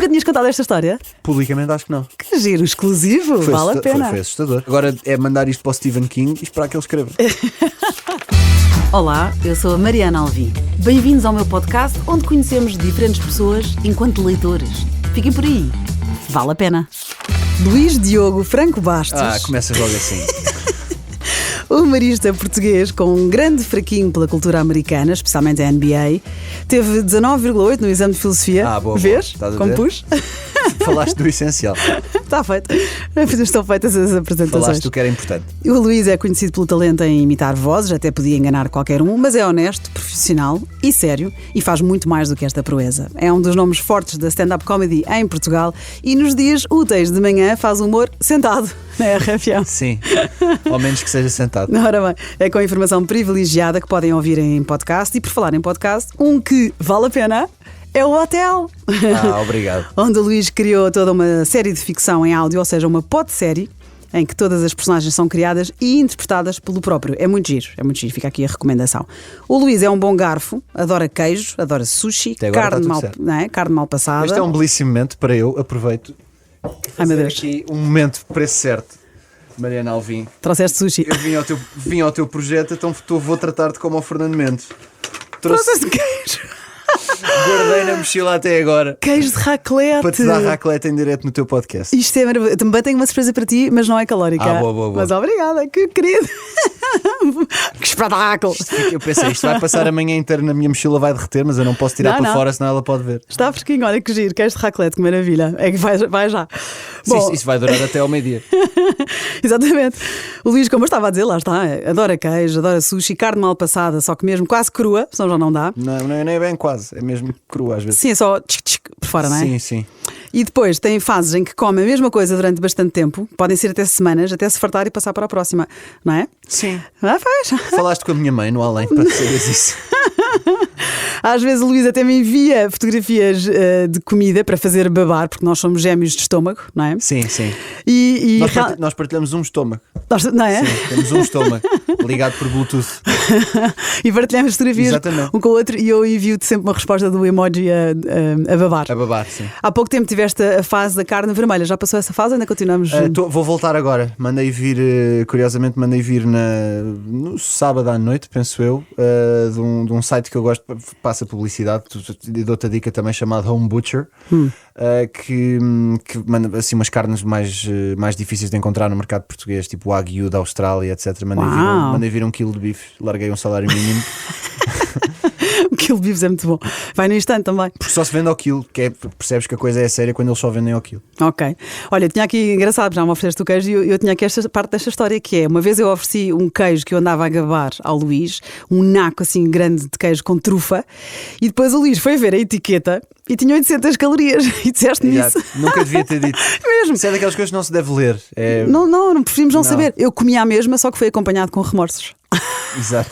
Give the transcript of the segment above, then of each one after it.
tinhas contado esta história? Publicamente acho que não. Que giro, exclusivo, vale a pena. Foi assustador. Agora é mandar isto para o Stephen King e esperar que ele escreva. Olá, eu sou a Mariana Alvim. Bem-vindos ao meu podcast, onde conhecemos diferentes pessoas enquanto leitores. Fiquem por aí, vale a pena. Luís Diogo Franco Bastos. Começa logo assim. Humorista português com um grande fraquinho pela cultura americana, especialmente a NBA. Teve 19,8 no exame de filosofia. Boa. Vês? Estás a Como ver? pus? Falaste do essencial. Está feito. Estão feitas as apresentações. Falaste do que era importante. O Luís é conhecido pelo talento em imitar vozes, até podia enganar qualquer um, mas é honesto, profissional e sério e faz muito mais do que esta proeza. É um dos nomes fortes da stand-up comedy em Portugal e nos dias úteis de manhã faz humor sentado na RFM. Sim, ao menos que seja sentado. Ora bem, é com informação privilegiada que podem ouvir em podcast e por falar em podcast, um que vale a pena é o Hotel. Obrigado. Onde o Luís criou toda uma série de ficção em áudio, ou seja, uma podsérie em que todas as personagens são criadas e interpretadas pelo próprio. É muito giro, fica aqui a recomendação. O Luís é um bom garfo, adora queijo, adora sushi, carne mal passada. Este é um belíssimo momento para eu, aproveito. Ai meu Deus. Aqui um momento, preço certo. Mariana Alvim. Trouxeste sushi. Eu vim ao teu projeto, então vou tratar-te como ao Fernando Mendes. Trouxeste queijo. Guardei na mochila até agora. Queijo de raclette. Para te dar raclette em direto no teu podcast. Isto é maravilhoso. Também tenho uma surpresa para ti, mas não é calórica. Boa. Mas obrigada, que querido. Que espetáculo. Eu pensei, isto vai passar a manhã inteira na minha mochila, vai derreter, mas eu não posso tirar para fora, senão ela pode ver. Está fresquinho, olha que giro. Queijo de raclette, que maravilha. É que vai já. Bom, isso vai durar até ao meio-dia. Exatamente. O Luís, como eu estava a dizer, lá está, adora queijo, adora sushi, carne mal passada, só que mesmo quase crua, senão já não dá. Não é bem quase, é mesmo crua às vezes. Sim, é só tchic por fora, não é? Sim. E depois tem fases em que come a mesma coisa durante bastante tempo, podem ser até semanas, até se fartar e passar para a próxima, não é? Sim. Faz. Falaste com a minha mãe no além para saberes isso. Às vezes o Luís até me envia fotografias de comida para fazer babar, porque nós somos gêmeos de estômago, não é? Sim. E nós partilhamos um estômago. Não é? Sim, temos um estômago ligado por Bluetooth. E partilhamos fotografias um com o outro e eu envio-te sempre uma resposta do emoji a babar. A babar, sim. Há pouco tempo tiveste a fase da carne vermelha. Já passou essa fase? Ainda continuamos? Vou voltar agora. Curiosamente mandei vir no sábado à noite, penso eu, de um site que eu gosto, passa publicidade, dou-te a dica também, chamado Home Butcher, que manda assim umas carnes mais difíceis de encontrar no mercado português, tipo o Wagyu da Austrália, etc. Mandei vir 1 kg de bife, larguei um salário mínimo. 1 kg de bifes é muito bom. Vai no instante também. Porque só se vende ao quilo, percebes que a coisa é séria quando eles só vendem ao quilo. Ok. Olha, tinha aqui, engraçado, já me ofereceste o queijo e eu tinha aqui esta parte desta história que é, uma vez eu ofereci um queijo que eu andava a gabar ao Luís, um naco assim grande de queijo com trufa, e depois o Luís foi ver a etiqueta e tinha 800 calorias e disseste-me isso. Nunca devia ter dito. Mesmo. Isso é daquelas coisas que não se deve ler. Não preferimos não saber. Eu comia a mesma, só que foi acompanhado com remorsos. Exato.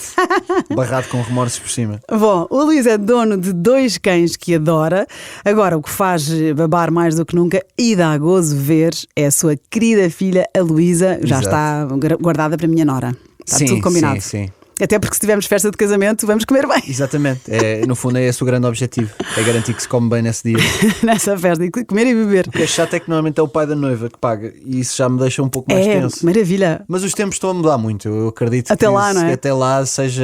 Barrado com remorsos por cima. Bom, o Luís é dono de 2 cães que adora. Agora, o que faz babar mais do que nunca e dá gozo ver é a sua querida filha, a Luísa. Já está guardada para a minha nora. Está tudo combinado. Sim. Até porque se tivermos festa de casamento, vamos comer bem. Exatamente. No fundo é esse o grande objetivo. É garantir que se come bem nesse dia. Nessa festa, e comer e beber. O que é chato é que normalmente é o pai da noiva que paga. E isso já me deixa um pouco mais tenso. Maravilha. Mas os tempos estão a mudar muito. Eu acredito até que lá, não é? Até lá seja,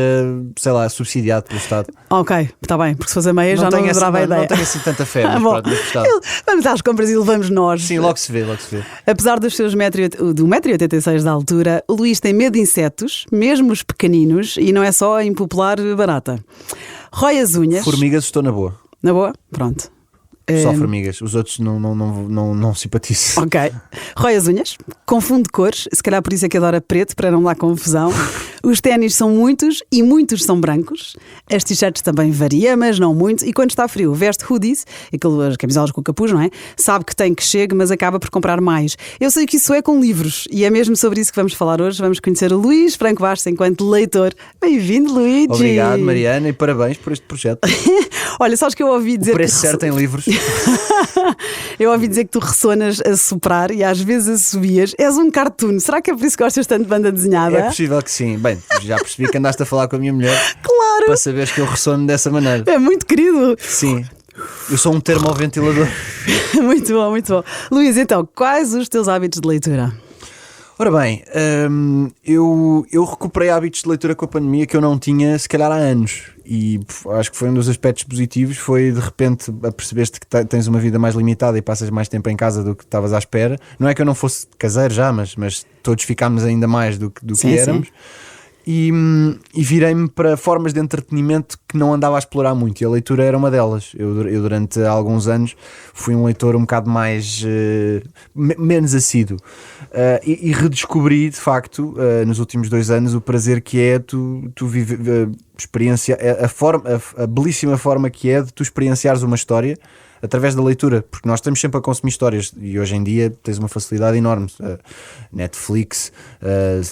sei lá, subsidiado pelo Estado. Ok, está bem. Porque se fosse a meia já não adorava a ideia. Não tenho assim tanta fé, mas pronto, do Estado. Vamos às compras e levamos nós. Sim, logo se vê. Apesar dos seus 1,86 m de altura, o Luís tem medo de insetos, mesmo os pequeninos, e não é só impopular barata. Rói as unhas. Formigas estou na boa. Na boa? Pronto. Só formigas, os outros não simpatizo. Ok. Rói as unhas, confunde cores, se calhar por isso é que adora preto, para não dar confusão. Os ténis são muitos e muitos são brancos. As t-shirts também variam, mas não muito. E quando está frio, veste hoodies, as camisolas com capuz, não é? Sabe que tem que chegue, mas acaba por comprar mais. Eu sei que isso é com livros e é mesmo sobre isso que vamos falar hoje. Vamos conhecer o Luís Franco Bastos enquanto leitor. Bem-vindo, Luigi. Obrigado, Mariana, e parabéns por este projeto. Olha, sabes que eu ouvi dizer. O preço certo em livros. Eu ouvi dizer que tu ressonas a soprar e às vezes assobias. És um cartoon. Será que é por isso que gostas tanto de banda desenhada? É possível que sim. Bem, já percebi que andaste a falar com a minha mulher. Claro. Para saberes que eu ressono dessa maneira. É muito querido. Sim. Eu sou um termoventilador. Muito bom, muito bom. Luís, então, quais os teus hábitos de leitura? Ora bem, eu recuperei hábitos de leitura com a pandemia que eu não tinha se calhar há anos, e acho que foi um dos aspectos positivos, foi de repente apercebeste que tens uma vida mais limitada e passas mais tempo em casa do que estavas à espera. Não é que eu não fosse caseiro já, mas todos ficámos ainda mais do que éramos. E virei-me para formas de entretenimento que não andava a explorar muito, e a leitura era uma delas. Eu durante alguns anos fui um leitor um bocado mais menos assíduo, e redescobri de facto nos últimos 2 anos o prazer que é tu experienciar a belíssima forma que é de tu experienciares uma história através da leitura, porque nós estamos sempre a consumir histórias e hoje em dia tens uma facilidade enorme. Netflix,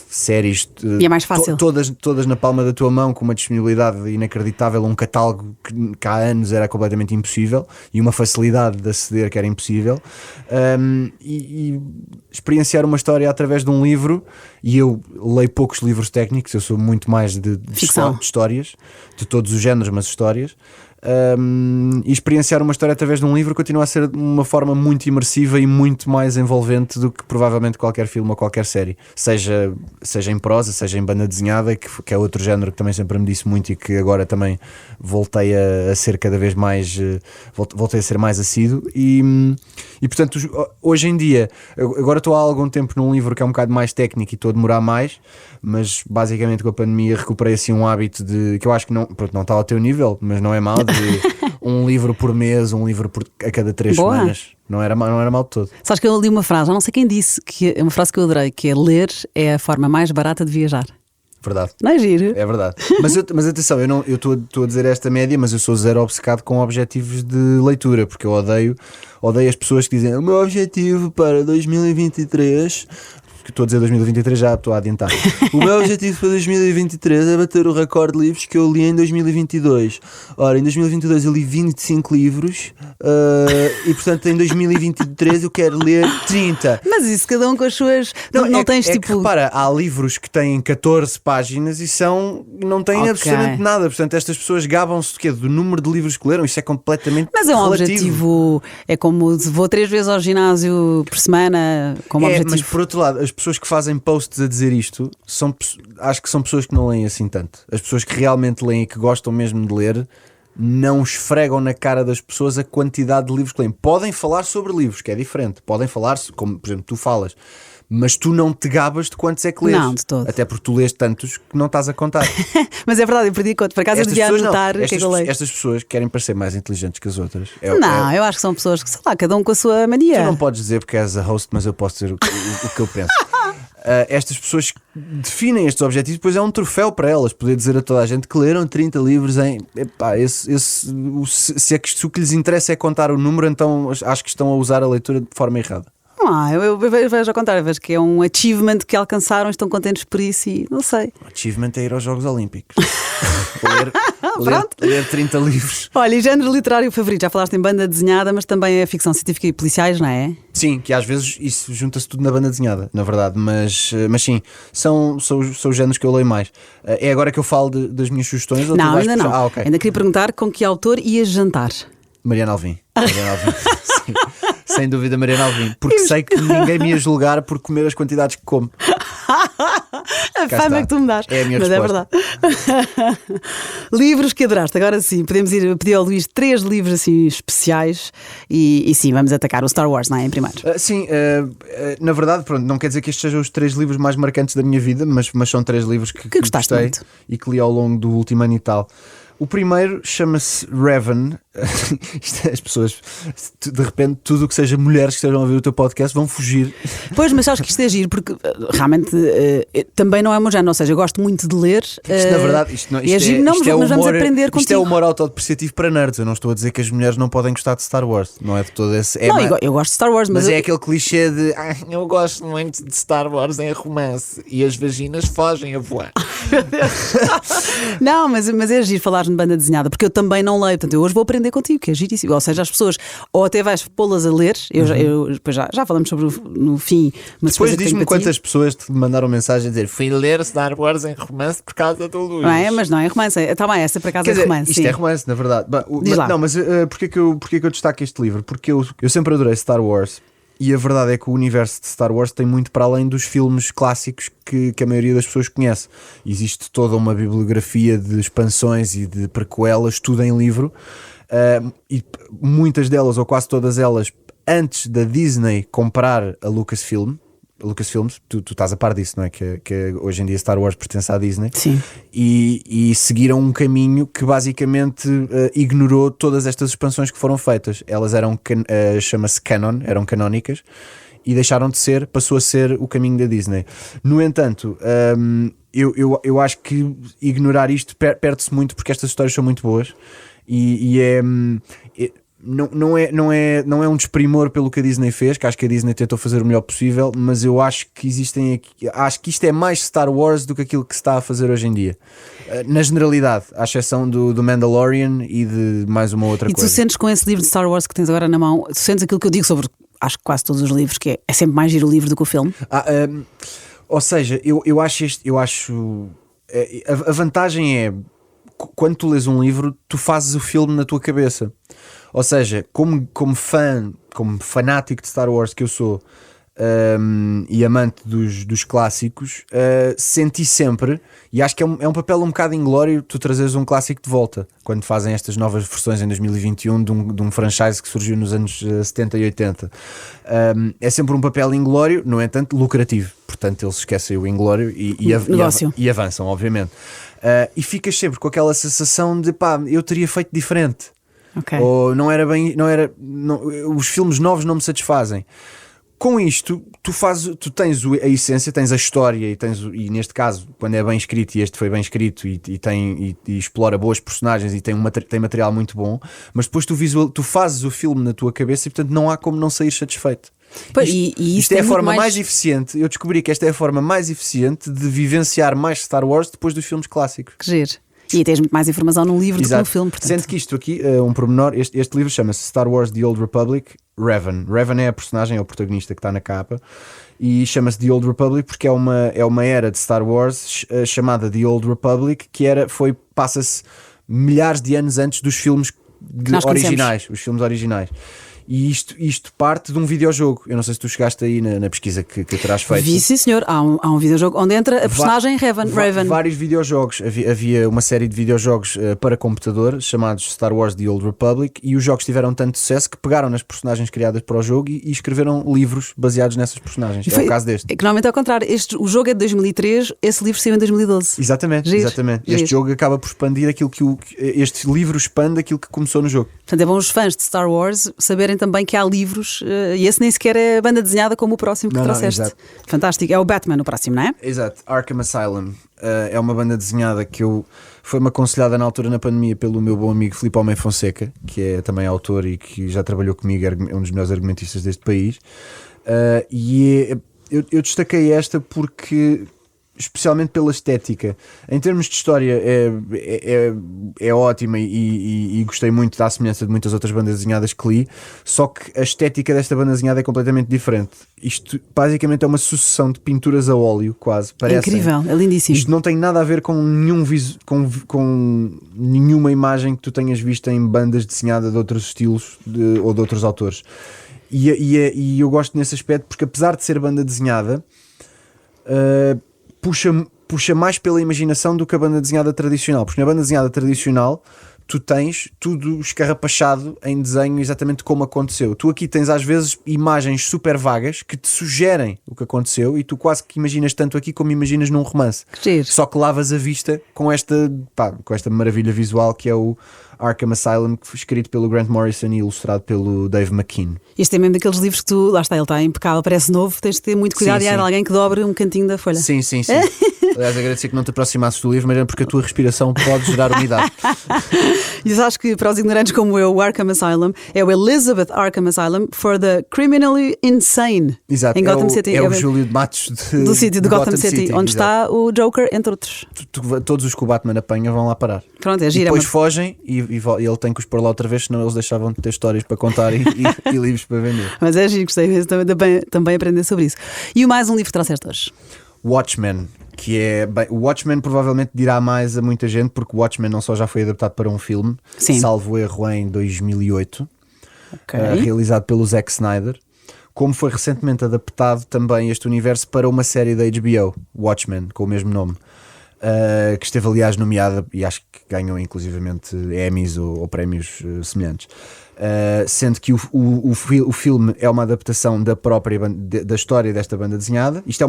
séries, e é mais fácil. Todas na palma da tua mão, com uma disponibilidade inacreditável, um catálogo que há anos era completamente impossível e uma facilidade de aceder que era impossível, e experienciar uma história através de um livro. E eu leio poucos livros técnicos, eu sou muito mais de histórias, de todos os géneros, mas histórias. E experienciar uma história através de um livro continua a ser uma forma muito imersiva e muito mais envolvente do que provavelmente qualquer filme ou qualquer série, seja em prosa, seja em banda desenhada, que é outro género que também sempre me disse muito e que agora também voltei a ser cada vez mais, voltei a ser mais assíduo. E portanto hoje em dia, agora estou há algum tempo num livro que é um bocado mais técnico e estou a demorar mais, mas basicamente com a pandemia recuperei assim um hábito que eu acho que não está ao teu nível, mas não é mau, de um livro por mês, um livro a cada 3 semanas. Não era mal de todo. Sabes que eu li uma frase, não sei quem disse, que é uma frase que eu adorei, que é: ler é a forma mais barata de viajar. Verdade. Não é giro? É verdade. Mas atenção, eu estou a dizer esta média, mas eu sou zero obcecado com objetivos de leitura, porque eu odeio as pessoas que dizem: o meu objetivo para 2023... que estou a dizer 2023, já estou a adiantar. O meu objetivo para 2023 é bater o recorde de livros que eu li em 2022. Ora, em 2022 eu li 25 livros, e portanto em 2023 eu quero ler 30. Mas isso, cada um com as suas... Não tens tipo... Que, repara, há livros que têm 14 páginas e não têm absolutamente nada. Portanto, estas pessoas gabam-se do número de livros que leram. Isso é completamente Mas é um relativo. Objetivo, é como vou 3 vezes ao ginásio por semana, como objetivo. Mas por outro lado, as pessoas que fazem posts a dizer isto acho que são pessoas que não leem assim tanto. As pessoas que realmente leem e que gostam mesmo de ler não esfregam na cara das pessoas a quantidade de livros que leem. Podem falar sobre livros, que é diferente. Podem falar, como por exemplo tu falas, mas tu não te gabas de quantos é que lês. Não, de todo. Até porque tu lês tantos que não estás a contar. Mas é verdade, eu perdi conta. Por acaso eu devia anotar o que é que eu leio. Estas pessoas querem parecer mais inteligentes que as outras. Eu acho que são pessoas que, sei lá, cada um com a sua mania. Tu não podes dizer porque és a host, mas eu posso dizer o que eu penso. Estas pessoas definem estes objetivos, depois é um troféu para elas poder dizer a toda a gente que leram 30 livros em... Se o que lhes interessa é contar o número, então acho que estão a usar a leitura de forma errada. Eu vejo ao contrário, vejo que é um achievement que alcançaram, estão contentes por isso e não sei. O achievement é ir aos Jogos Olímpicos. ler 30 livros. Olha, e género literário favorito? Já falaste em banda desenhada, mas também é ficção científica e policiais, não é? Sim, que às vezes isso junta-se tudo na banda desenhada, na verdade, mas sim, são os géneros que eu leio mais. É agora que eu falo das minhas sugestões? Ou não, ainda não. Okay. Ainda queria perguntar com que autor ias jantar? Mariana Alvim. Sim, sem dúvida Mariana Alvim, porque sei que ninguém me ia julgar por comer as quantidades que como. A fama que tu me dás. É a minha mas resposta. É verdade. Livros que adoraste. Agora sim, podemos pedir ao Luís 3 livros assim especiais e sim, vamos atacar o Star Wars, não é? Em primeiro. Sim, na verdade, pronto, não quer dizer que estes sejam os 3 livros mais marcantes da minha vida, mas são 3 livros que gostei muito e que li ao longo do último ano e tal. O primeiro chama-se Raven. As pessoas, de repente, tudo o que seja mulheres que estejam a ouvir o teu podcast vão fugir. Pois, mas sabes que isto é giro, porque realmente também não é o meu género. Ou seja, eu gosto muito de ler. Isto, na verdade, isto é giro, mas vamos aprender contigo. Isto é humor autodepreciativo para nerds. Eu não estou a dizer que as mulheres não podem gostar de Star Wars. Não é de todo esse. Eu gosto de Star Wars, mas é aquele clichê de eu gosto muito de Star Wars em romance e as vaginas fogem a voar. Não, mas é giro falar de banda desenhada, porque eu também não leio, portanto eu hoje vou aprender contigo, que é giríssimo. Ou seja, as pessoas, ou até vais pô-las a ler, depois já falamos sobre no fim, mas depois diz-me quantas pessoas te mandaram mensagem a dizer fui ler Star Wars em romance por causa do Luís. Não é, mas não é romance, está bem, essa por acaso é romance. Isto sim. é romance, na verdade. Diz lá. Não, mas porquê que eu destaco este livro? Porque eu sempre adorei Star Wars. E a verdade é que o universo de Star Wars tem muito para além dos filmes clássicos que a maioria das pessoas conhece. Existe toda uma bibliografia de expansões e de prequelas, tudo em livro, e muitas delas, ou quase todas elas, antes da Disney comprar a Lucasfilms, tu estás a par disso, não é? Que hoje em dia Star Wars pertence à Disney. Sim. E seguiram um caminho que basicamente ignorou todas estas expansões que foram feitas. Elas eram, chama-se canon, eram canónicas e deixaram de ser, passou a ser o caminho da Disney. No entanto, eu acho que ignorar isto perde-se muito, porque estas histórias são muito boas não é um desprimor pelo que a Disney fez, que acho que a Disney tentou fazer o melhor possível, mas eu acho que acho que isto é mais Star Wars do que aquilo que se está a fazer hoje em dia, na generalidade, à exceção do Mandalorian e de mais uma outra coisa. E tu sentes com esse livro de Star Wars que tens agora na mão, tu sentes aquilo que eu digo sobre, acho que quase todos os livros, que é sempre mais giro o livro do que o filme? Ou seja, eu acho a vantagem é, quando tu lês um livro, tu fazes o filme na tua cabeça. Ou seja, como fã, como fanático de Star Wars que eu sou, e amante dos clássicos, senti sempre, e acho que é um papel um bocado inglório tu trazeres um clássico de volta, quando fazem estas novas versões em 2021 de um franchise que surgiu nos anos 70 e 80. É sempre um papel inglório, no entanto lucrativo, portanto eles esquecem o inglório e avançam, obviamente. E ficas sempre com aquela sensação de eu teria feito diferente. Okay. Ou os filmes novos não me satisfazem. Com isto, tu tens a essência, tens a história e neste caso, quando é bem escrito, e este foi bem escrito e explora boas personagens e tem material muito bom, mas depois tu fazes o filme na tua cabeça e portanto não há como não sair satisfeito. Pois, isto é a forma mais eficiente. Eu descobri que esta é a forma mais eficiente de vivenciar mais Star Wars depois dos filmes clássicos. Que giro. E tens muito mais informação num livro Exato. do que num filme. Portanto. Sendo que isto aqui, um pormenor, este livro chama-se Star Wars The Old Republic, Revan. Revan é a personagem, é o protagonista que está na capa, e chama-se The Old Republic porque é uma era de Star Wars chamada The Old Republic, passa-se milhares de anos antes dos filmes originais, os filmes originais. E isto parte de um videojogo. Eu não sei se tu chegaste aí na pesquisa que terás feito. Vi, sim, senhor. Há um videojogo onde entra a personagem Raven. Vários videojogos. Havia uma série de videojogos para computador chamados Star Wars The Old Republic, e os jogos tiveram tanto sucesso que pegaram nas personagens criadas para o jogo e escreveram livros baseados nessas personagens. É o caso deste. É que normalmente é ao contrário. O jogo é de 2003, esse livro saiu em 2012. Exatamente. Este jogo acaba por expandir aquilo este livro expande aquilo que começou no jogo. Portanto, é bom os fãs de Star Wars saberem também que há livros, e esse nem sequer é banda desenhada como o próximo que trouxeste. Exato. Fantástico. É o Batman o próximo, não é? Exato. Arkham Asylum é uma banda desenhada que foi-me aconselhada na altura na pandemia pelo meu bom amigo Filipe Almeida Fonseca, que é também autor e que já trabalhou comigo, é um dos melhores argumentistas deste país. Eu destaquei esta porque, especialmente pela estética, em termos de história é ótima e gostei muito da semelhança de muitas outras bandas desenhadas que li, só que a estética desta banda desenhada é completamente diferente. Isto basicamente é uma sucessão de pinturas a óleo, quase, parece. É incrível, é lindíssimo. Isto não tem nada a ver com nenhuma imagem que tu tenhas visto em bandas desenhadas de outros estilos ou de outros autores. E eu gosto nesse aspecto porque, apesar de ser banda desenhada, puxa mais pela imaginação do que a banda desenhada tradicional, porque na banda desenhada tradicional tu tens tudo escarrapachado em desenho exatamente como aconteceu. Tu aqui tens às vezes imagens super vagas que te sugerem o que aconteceu e tu quase que imaginas tanto aqui como imaginas num romance. Só que lavas a vista com esta maravilha visual que é o Arkham Asylum, que foi escrito pelo Grant Morrison e ilustrado pelo Dave McKean. Este é mesmo daqueles livros que tu, lá está, ele está impecável, parece novo, tens de ter muito cuidado Sim, e há sim. alguém que dobre um cantinho da folha. Sim. Aliás, agradecer que não te aproximasses do livro, mas é porque a tua respiração pode gerar umidade. E acho que para os ignorantes como eu, o Arkham Asylum é o Elizabeth Arkham Asylum for the Criminally Insane. Exato, em Gotham City. É o Júlio de Matos do sítio de Gotham City, onde exato. está o Joker, entre outros. Todos os que o Batman apanha vão lá parar. Pronto, é E gira. depois fogem e ele tem que os pôr lá outra vez, senão eles deixavam de ter histórias para contar e livros para vender. Mas é giro, gostei mesmo também aprender sobre isso. E o mais um livro que trouxeste hoje? Watchmen, que é bem, o Watchmen provavelmente dirá mais a muita gente, porque o Watchmen não só já foi adaptado para um filme, Sim. salvo erro em 2008, Ok. realizado pelo Zack Snyder, como foi recentemente adaptado também este universo para uma série da HBO, Watchmen, com o mesmo nome, que esteve aliás nomeada e acho que ganhou inclusivamente Emmys ou prémios semelhantes. Sendo que o filme é uma adaptação da própria da história desta banda desenhada. Isto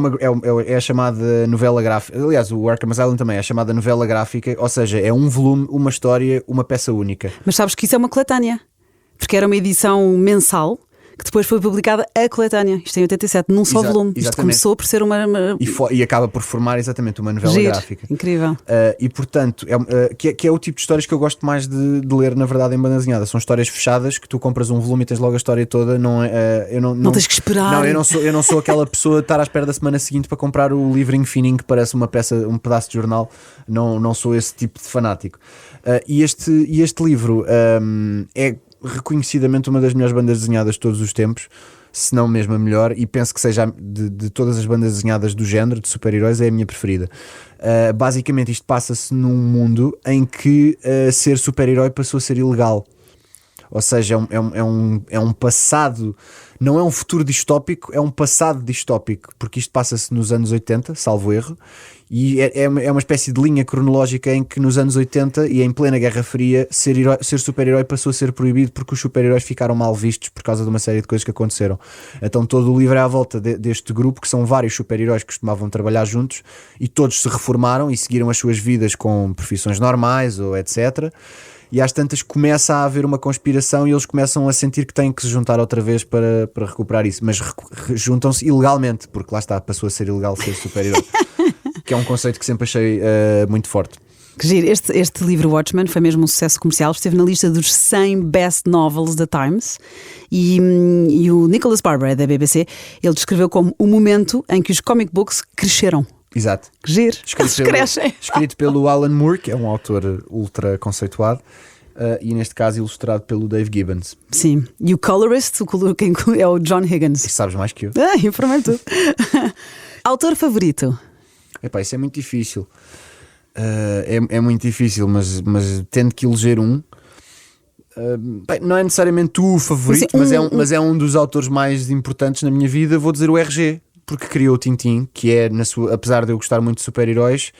é a chamada novela gráfica. Aliás, o Arkham Asylum também é a chamada novela gráfica, ou seja, é um volume, uma história, uma peça única. Mas sabes que isso é uma coletânea, porque era uma edição mensal que depois foi publicada a coletânea. Isto em 87, num só volume. Isto exatamente. começou por ser uma E acaba por formar exatamente uma novela giro, gráfica. incrível. E portanto, que é o tipo de histórias que eu gosto mais de ler, na verdade, em banda desenhada. São histórias fechadas que tu compras um volume e tens logo a história toda. Não tens que esperar. Não, eu não sou aquela pessoa de estar à espera da semana seguinte para comprar o livrinho fininho que parece uma peça, um pedaço de jornal. Não sou esse tipo de fanático. E este livro é reconhecidamente uma das melhores bandas desenhadas de todos os tempos, se não mesmo a melhor, e penso que seja de todas as bandas desenhadas do género de super-heróis é a minha preferida. Basicamente isto passa-se num mundo em que ser super-herói passou a ser ilegal, ou seja, é um passado, não é um futuro distópico, é um passado distópico, porque isto passa-se nos anos 80, salvo erro, e é uma espécie de linha cronológica em que nos anos 80 e em plena Guerra Fria ser super-herói passou a ser proibido porque os super-heróis ficaram mal vistos por causa de uma série de coisas que aconteceram. Então todo o livro é à volta deste grupo, que são vários super-heróis que costumavam trabalhar juntos e todos se reformaram e seguiram as suas vidas com profissões normais ou etc. E às tantas começa a haver uma conspiração e eles começam a sentir que têm que se juntar outra vez para recuperar isso, mas juntam-se ilegalmente, porque lá está, passou a ser ilegal ser super-herói. Que é um conceito que sempre achei muito forte. Que giro. Este livro Watchmen foi mesmo um sucesso comercial, esteve na lista dos 100 best novels da Times e o Nicholas Barber, da BBC, ele descreveu como o momento em que os comic books cresceram. Exato. Que giro. Eles crescem. Escrito pelo Alan Moore, que é um autor ultra conceituado, e neste caso ilustrado pelo Dave Gibbons. Sim. E o colorist, quem é o John Higgins. E sabes mais que eu. Informei tudo. Autor favorito? Epá, isso é muito difícil. É muito difícil, mas tendo que eleger um, bem, não é necessariamente o favorito, mas é um dos autores mais importantes na minha vida. Vou dizer o RG, porque criou o Tintin, que é, apesar de eu gostar muito de super-heróis,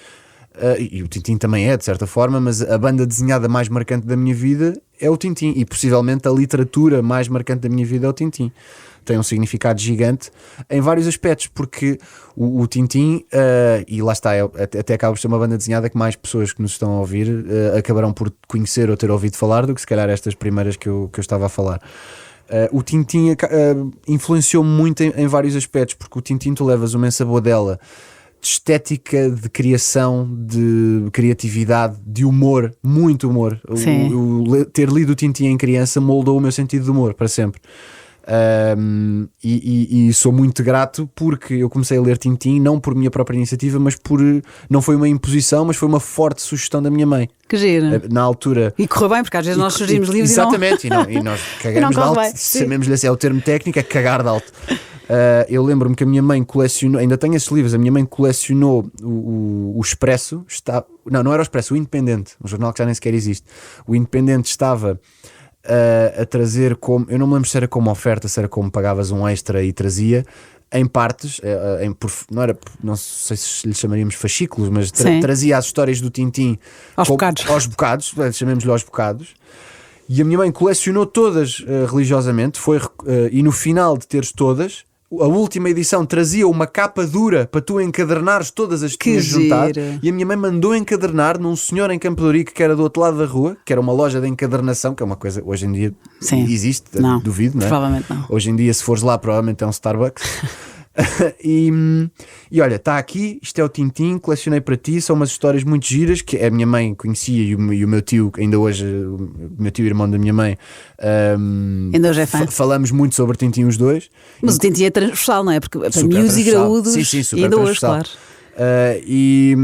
e o Tintin também é, de certa forma, mas a banda desenhada mais marcante da minha vida é o Tintin, e possivelmente a literatura mais marcante da minha vida é o Tintin. Tem um significado gigante em vários aspectos, porque o Tintin, e lá está, até acaba por ser uma banda desenhada que mais pessoas que nos estão a ouvir acabarão por conhecer ou ter ouvido falar do que se calhar estas primeiras que eu estava a falar. O Tintin influenciou-me muito em vários aspectos, porque o Tintin tu levas uma ensabodela de estética, de criação, de criatividade, de humor, muito humor. Ter lido o Tintin em criança moldou o meu sentido de humor para sempre. E sou muito grato porque eu comecei a ler Tintin não por minha própria iniciativa, mas não foi uma imposição, mas foi uma forte sugestão da minha mãe. Que giro. Na altura. E correu bem, porque às vezes nós sugerimos livros exatamente, e nós cagamos de alto, chamemos-lhe assim, é o termo técnico, é cagar de alto. Eu lembro-me que a minha mãe colecionou, ainda tenho esses livros, a minha mãe colecionou o Expresso, não era o Expresso, o Independente, um jornal que já nem sequer existe. O Independente estava a trazer como, eu não me lembro se era como oferta, se era como pagavas um extra e trazia em partes, não sei se lhe chamaríamos fascículos, mas trazia as histórias do Tintin aos bocados, chamemos-lhe aos bocados. E a minha mãe colecionou todas religiosamente, e no final de teres todas, a última edição trazia uma capa dura para tu encadernares todas as que tinhas juntado. E a minha mãe mandou encadernar num senhor em Campo de Ourique que era do outro lado da rua, que era uma loja de encadernação, que é uma coisa hoje em dia existe, não, duvido, não é? Provavelmente não. Hoje em dia, se fores lá, provavelmente é um Starbucks. E olha, está aqui, isto é o Tintim, colecionei para ti, são umas histórias muito giras que a minha mãe conhecia e o meu tio, ainda hoje, o meu tio irmão da minha mãe, ainda hoje é fã. Falamos muito sobre Tintim os dois. Mas o Tintim é transversal, não é? Porque para miúdos e graúdos, sim, super ainda hoje, claro. E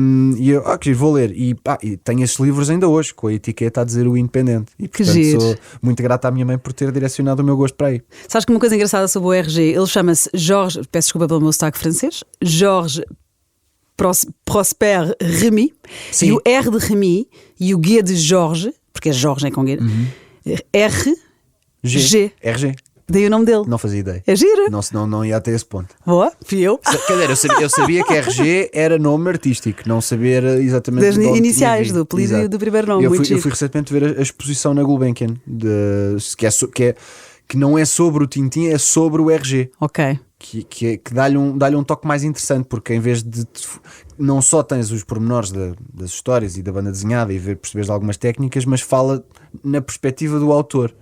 eu vou ler e tenho esses livros ainda hoje com a etiqueta a dizer o Independente e portanto sou muito grato à minha mãe por ter direcionado o meu gosto para aí. Sabes que uma coisa engraçada sobre o RG, ele chama-se Georges, peço desculpa pelo meu sotaque francês, Georges Prosper Remy. Sim. E o R de Remy e o G de Jorge, porque é Jorge, é com G, RG. Daí o nome dele. Não fazia ideia. É giro. Não ia até esse ponto. Boa, fui eu. Quer dizer, eu sabia que RG era nome artístico, não sabia exatamente das iniciais, do apelido e do primeiro nome. Eu fui recentemente ver a exposição na Gulbenkian, que não é sobre o Tintim, é sobre o RG. Ok. Que dá-lhe um toque mais interessante, porque em vez de não só tens os pormenores das histórias e da banda desenhada e percebes algumas técnicas, mas fala na perspectiva do autor.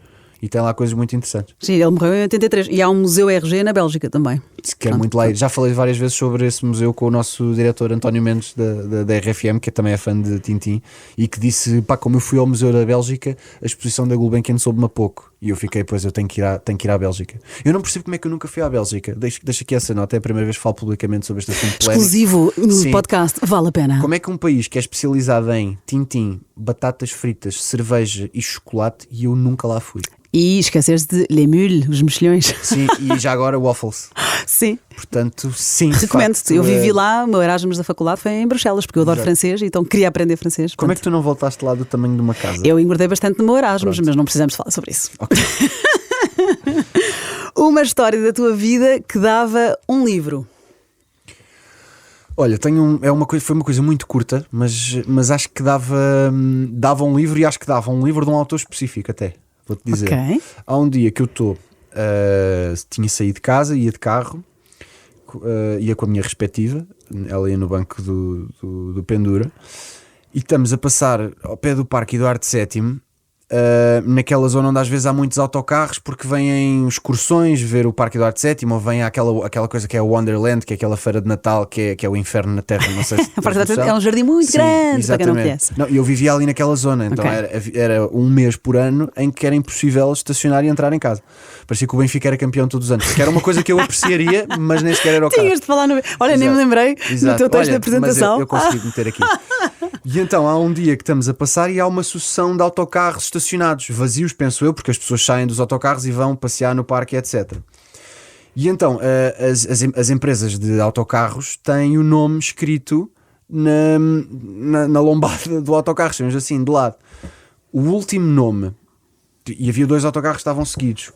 E tem lá coisas muito interessantes. Sim, ele morreu em 83. E há um museu RG na Bélgica também. Quero muito lá ir. Já falei várias vezes sobre esse museu com o nosso diretor António Mendes da RFM, que também é fã de Tintim, e que disse, como eu fui ao museu da Bélgica, a exposição da Gulbenkian soube-me a pouco. E eu fiquei, eu tenho que ir à Bélgica. Eu não percebo como é que eu nunca fui à Bélgica. Deixa aqui essa nota, é a primeira vez que falo publicamente sobre este assunto polémico. Exclusivo no podcast, vale a pena. Como é que um país que é especializado em Tintim, batatas fritas, cerveja e chocolate, e eu nunca lá fui? E esqueceres de Les Mules, os mexilhões. Sim, e já agora waffles. Sim. Portanto, sim. Recomendo-te. Eu vivi lá, o meu Erasmus da faculdade foi em Bruxelas, porque eu adoro francês, então queria aprender francês. Como é que tu não voltaste lá do tamanho de uma casa? Eu engordei bastante no meu Erasmus, mas não precisamos falar sobre isso. Okay. Uma história da tua vida que dava um livro. Olha, foi uma coisa muito curta, mas acho que dava um livro, e acho que dava um livro de um autor específico até. Vou-te dizer. Okay. Há um dia que eu tinha saído de casa, ia de carro, ia com a minha respectiva, ela ia no banco do Pendura, e estamos a passar ao pé do Parque Eduardo VII, naquela zona onde às vezes há muitos autocarros porque vêm excursões ver o Parque Eduardo VII, ou vem aquela coisa que é o Wonderland, que é aquela feira de Natal que é o inferno na Terra, não sei se o Parque Eduardo VII é um jardim muito grande, exatamente. Para quem não conhece. Não, eu vivia ali naquela zona, então era um mês por ano em que era impossível estacionar e entrar em casa. Parecia que o Benfica era campeão todos os anos, que era uma coisa que eu apreciaria, mas nem sequer era o caso. Tinhas de falar Olha, nem me lembrei no teu texto de apresentação. Mas eu consegui meter aqui. E então há um dia que estamos a passar e há uma sucessão de autocarros estacionados, vazios, penso eu, porque as pessoas saem dos autocarros e vão passear no parque, etc. E então as empresas de autocarros têm o nome escrito na lombada do autocarro, chamamos assim, de lado. O último nome, e havia 2 autocarros que estavam seguidos,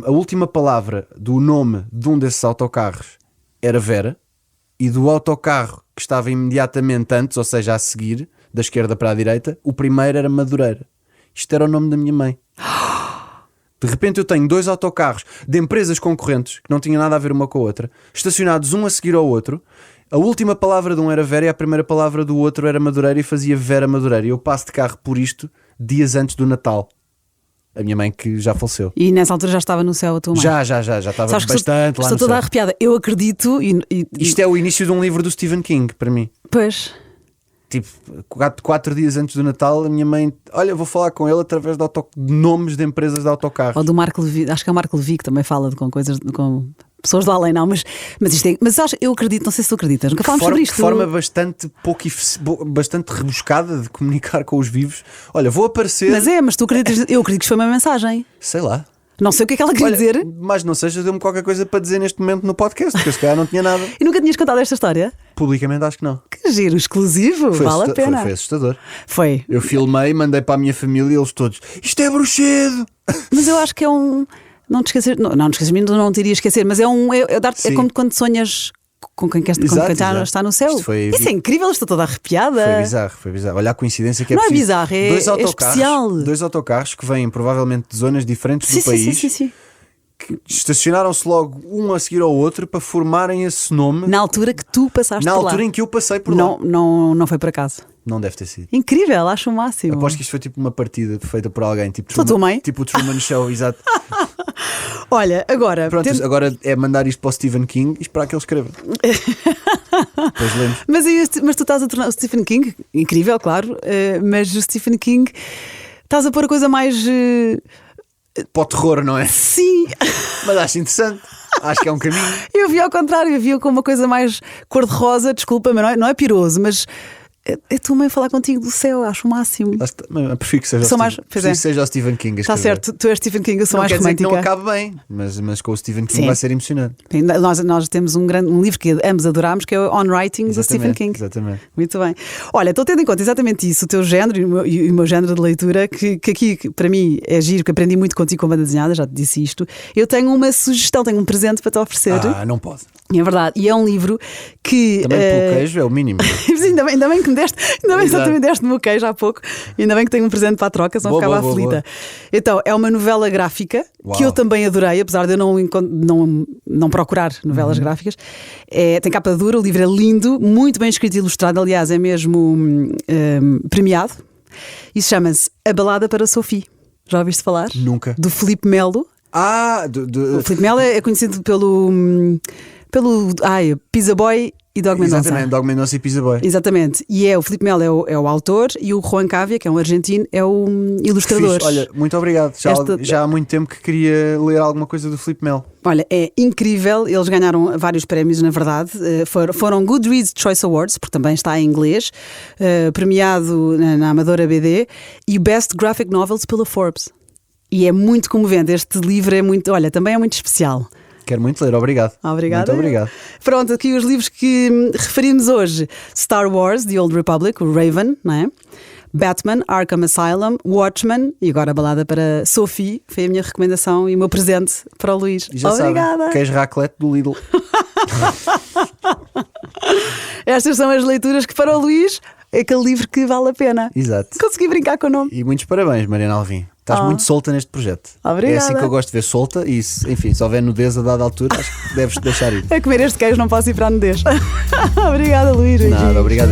a última palavra do nome de um desses autocarros era Vera, e do autocarro que estava imediatamente antes, ou seja, a seguir, da esquerda para a direita, o primeiro era Madureira. Isto era o nome da minha mãe. De repente eu tenho 2 autocarros de empresas concorrentes, que não tinham nada a ver uma com a outra, estacionados um a seguir ao outro. A última palavra de um era Vera e a primeira palavra do outro era Madureira, e fazia Vera Madureira. E eu passo de carro por isto dias antes do Natal. A minha mãe que já faleceu. E nessa altura já estava no céu a tua mãe? Já estava bastante lá no céu. Estou toda arrepiada. Eu acredito Isto é o início de um livro do Stephen King, para mim. Pois. Tipo, 4 dias antes do Natal, a minha mãe, olha, vou falar com ele através de nomes de empresas de autocarros. Ou do Marco Levi, acho que é o Marco Levi que também fala com coisas, com pessoas do além, não, mas isto é, mas eu acredito, não sei se tu acreditas, nunca falámos sobre isto. De forma bastante bastante rebuscada de comunicar com os vivos. Olha, vou aparecer. Mas tu acreditas, eu acredito que isto foi uma mensagem. Sei lá. Não sei o que é que ela queria dizer. Mas não seja, deu-me qualquer coisa para dizer neste momento no podcast, porque se calhar não tinha nada. E nunca tinhas contado esta história? Publicamente acho que não. Que giro, exclusivo, vale a pena. Foi assustador. Foi. Eu filmei, mandei para a minha família e eles todos, isto é bruxedo. Mas eu acho que é um... Não te esquecer, não te esqueces, não te iria esquecer, mas é como quando sonhas com quem está no céu. Isso é incrível, estou toda arrepiada. Foi bizarro. Olha a coincidência que é não preciso. Não é bizarro, é especial. 2 autocarros que vêm provavelmente de zonas diferentes do país. Sim. que estacionaram-se logo um a seguir ao outro para formarem esse nome Na altura que tu passaste na por altura lá. em que eu passei por lá. Não foi por acaso. Não deve ter sido. Incrível, acho o máximo. Aposto que isto foi tipo uma partida feita por alguém, tipo Sou tua mãe? tipo o Truman Show, exato. Olha, agora. Pronto, agora é mandar isto para o Stephen King e esperar que ele escreva. Depois lemos. Mas tu estás a tornar o Stephen King, incrível, claro, mas o Stephen King estás a pôr a coisa mais. Para o terror, não é? Sim, Mas acho interessante. Acho que é um caminho. eu vi ao contrário, eu vi com uma coisa mais cor-de-rosa, desculpa, mas não é piroso, mas é tua mãe falar contigo do céu, acho o máximo. Mas prefiro que seja, Sou o mais- Stephen, pois prefiro é. que seja o Stephen King a Está escrever. certo, tu és Stephen King, eu sou Não mais quer dizer que romântica. não acabe bem, mas com o Stephen King Sim. vai ser emocionante. Nós temos um livro que ambos adorámos, que é o On Writing, do Stephen King. Exatamente. Muito bem. Olha, estou tendo em conta exatamente isso, o teu género e o meu género de leitura, que aqui para mim é giro, que aprendi muito contigo com a banda desenhada, já te disse isto. Eu tenho uma sugestão, tenho um presente para te oferecer. Não pode. É verdade, e é um livro que. Também pelo queijo é o mínimo. Sim, ainda bem que me deste, Exato. também deste-me o queijo há pouco, ainda bem que tenho um presente para a troca, senão Boa, ficava boa, aflita. boa. Então, é uma novela gráfica Uau. que eu também adorei, apesar de eu não procurar novelas Uhum. gráficas. Tem capa dura, o livro é lindo, muito bem escrito e ilustrado, aliás, é mesmo premiado. Isso chama-se A Balada para Sophie. Já ouviste falar? Nunca. Do Filipe Melo. O Filipe Melo é conhecido pelo Pizza Boy e Dog Mendonça. Exatamente, Dog Mendonça e Pizza Boy. Exatamente, e o Filipe Melo é o autor e o Juan Cavia, que é um argentino, é o ilustrador. Fixe. Olha, muito obrigado. Já há muito tempo que queria ler alguma coisa do Filipe Melo. Olha, é incrível, eles ganharam vários prémios, na verdade. Foram Goodreads Choice Awards, porque também está em inglês, premiado na Amadora BD, e Best Graphic Novels pela Forbes. E é muito comovente, este livro é muito, olha, também é muito especial. Quero muito ler, obrigado. Obrigada. Muito obrigado. Pronto, aqui os livros que referimos hoje: Star Wars, The Old Republic, o Raven, não é? Batman, Arkham Asylum, Watchmen e agora a balada para Sophie. Foi a minha recomendação e o meu presente para o Luís. E já Obrigada. sabem, queijo raclette do Lidl. Estas são as leituras que para o Luís é aquele livro que vale a pena. Exato. Consegui brincar com o nome. E muitos parabéns, Mariana Alvim. Estás muito solta neste projeto. Obrigada. É assim que eu gosto de ver, solta. E enfim, se houver nudez a dada altura, acho que deves deixar ir. A comer este queijo não posso ir para a nudez. Obrigada, Luís. Nada, obrigado.